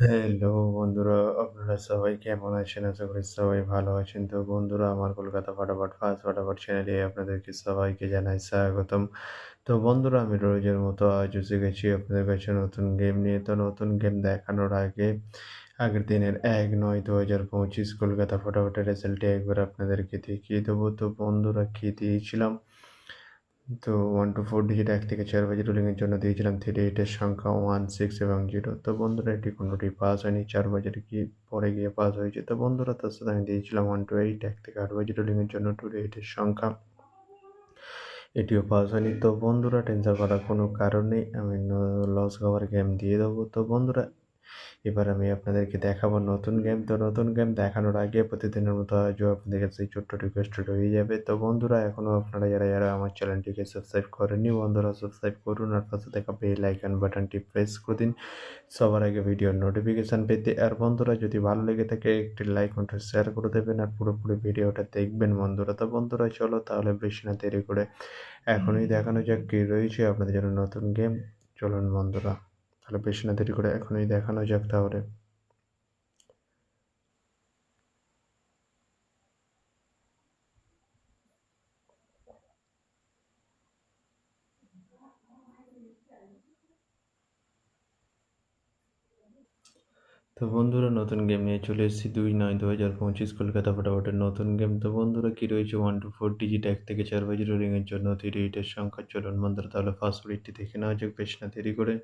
Hello বন্ধুরা, আপনারা সবাই কেমন আছেন? আশা করি সবাই ভালো আছেন। তো বন্ধুরা, আমার কলকাতা ফাটাফাট চ্যানেলে আপনাদেরকে সবাইকে জানাই স্বাগতম। তো বন্ধুরা, আমি রোজের মতো আজও এসে গেছি আপনাদের কাছে নতুন গেম নিয়ে। তো নতুন গেম দেখানোর আগে আগের দিনের ১-৯-২০২৫ কলকাতা ফাটাফাটের রেজাল্টটি একবার আপনাদেরকে দেখিয়ে দেবো। তো বন্ধুরা, কি দিয়েছিলাম? তো 1 to 4 ডিজিট ১ থেকে ৪ বাজে রুলিংয়ের জন্য দিয়েছিলাম 38 এর সংখ্যা 1, 6 এবং 0। তো বন্ধুরা, এটি কোনটি পাস হয়নি। ৪ বাজের পরে গিয়ে পাস হয়েছে। তো বন্ধুরা, তার সাথে আমি দিয়েছিলাম 1 to 8, ১ থেকে ৮ বাজে রুলিংয়ের জন্য 28 এর সংখ্যা। এটিও পাস হয়নি। তো বন্ধুরা, টেনশন করার কোনো কারণ নেই। আমি লস খাওয়ার গেম দিয়ে দেবো। তো বন্ধুরা, এবার আমি আপনাদেরকে দেখাবো নতুন গেম। তো নতুন গেম দেখানোর আগে প্রতিদিনের মতো আজও আপনাদের কাছে এই ছোট্ট রিকোয়েস্ট রয়ে যাবে। তো বন্ধুরা, এখনও আপনারা যারা আমার চ্যানেলটিকে সাবস্ক্রাইব করেননি, বন্ধুরা সাবস্ক্রাইব করুন আর পাশে থাকা বেল আইকন বাটনটি প্রেস করে দিন সবার আগে ভিডিওর নোটিফিকেশান পেতে। আর বন্ধুরা, যদি ভালো লেগে থাকে একটি লাইক ও শেয়ার করে দেবেন আর পুরোপুরি ভিডিওটা দেখবেন বন্ধুরা। তো বন্ধুরা, চলো তাহলে বেশি না দেরি করে এখনই দেখানো যাক কী রয়েছে আপনাদের জন্য নতুন গেম। চলুন বন্ধুরা, তাহলে বেশি না দেরি করে এখনই দেখানো যাক তাহলে। তো বন্ধুরা, নতুন গেম নিয়ে চলে এসেছি ২-৯-২০২৫ কলকাতা ফাটাফাটের নতুন গেম। তো বন্ধুরা, কী রয়েছে 1 to 4 ডিজিট ১ থেকে ৪ বাজে রোলিংয়ের জন্য 38 এর সংখ্যা। চলুন বন্ধুরা, তাহলে ফার্স্ট রিডটি দেখে নেওয়া যাক বেশ না দেরি করে।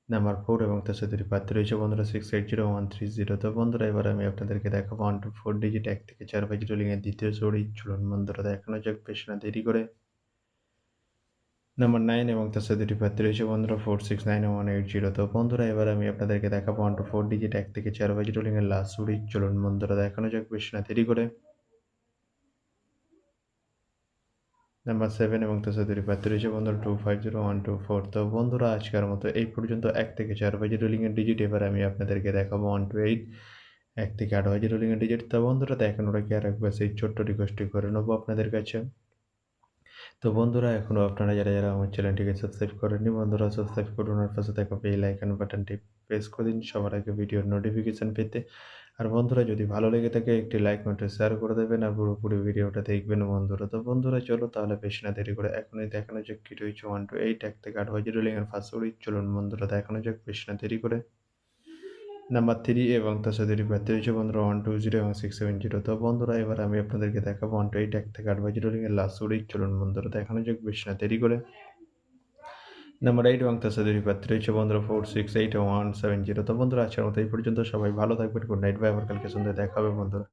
নাম্বার 4 এবং তার সাথে দুটি প্রার্থী রয়েছে বন্ধুরা 680-130। তো বন্ধুরা, এবার আমি আপনাদেরকে দেখাবো 1 to 4 ডিজিট ১ থেকে ৪ বাজে রোলিংয়ের দ্বিতীয় রিড। চলুন বন্ধুরা, দেখানো যাক বেশ না দেরি করে। নাম্বার 9 এবং তার সাথে দুটি প্রার্থী রয়েছে বন্ধুরা 469-180। তো বন্ধুরা, এবার আমি আপনাদেরকে দেখাবো 1 to 4 ডিজিট ১ থেকে ৪ বাজে রোলিংয়ের লাস্ট রিড। চলুন বন্ধুরা, দেখানো যাক বেশ না দেরি করে। নাম্বার 7 এবং তার সাথে দুটি প্রার্থী রয়েছে বন্ধুরা 250-124। তো বন্ধুরা, আজকের মতো এই পর্যন্ত 1 থেকে 4 বাজে রোলিংয়ের ডিজিট। এবার আমি আপনাদেরকে দেখাবো 1 to 8, 1 থেকে 8 বাজে রোলিংয়ের ডিজিট। তো বন্ধুরা, দেখানোর আগে আরেকবার সেই ছোট্ট রিকোয়েস্টটি করে নেবো আপনাদের কাছে। তো বন্ধুরা, এখনও আপনারা যারা আমার চ্যানেলটিকে সাবস্ক্রাইব করেননি, বন্ধুরা সাবস্ক্রাইব করুন আর পাশে থাকা বেল আইকন বাটনটি প্রেস করে দিন সবার আগে ভিডিওর নোটিফিকেশান পেতে। আর বন্ধুরা, যদি ভালো লেগে থাকে একটি লাইক নোটে শেয়ার করে দেবেন আর পুরোপুরি ভিডিওটা দেখবেন বন্ধুরা। তো বন্ধুরা, চলো তাহলে বেশি না দেরি করে এখনই দেখানো যাক কি রয়েছে 1 to 8, 1 থেকে 8 বাজে রোলিংয়ের ফার্স্ট রিড। চলুন বন্ধুরা, দেখানো যাক বেশি না দেরি করে। নাম্বার 3 এবং তার সাথে প্রার্থী রয়েছে বন্ধুরা 120 এবং 670। তো বন্ধুরা, এবার আমি আপনাদেরকে দেখাবো 1 to 8, 1 থেকে 8 বাজে রোলিংয়ের লাস্ট রিড। চলুন বন্ধুরা, দেখানো যাক বেশি না দেরি করে। নাম্বার 8 এবং তার সাথে প্রার্থী রয়েছে বন্ধুরা 468 এবং 170। তো বন্ধুরা, আজকের মতো এই পর্যন্ত। সবাই ভালো থাকবেন। Good night, bye. আবার কালকে সন্ধ্যায় দেখা হবে বন্ধুরা।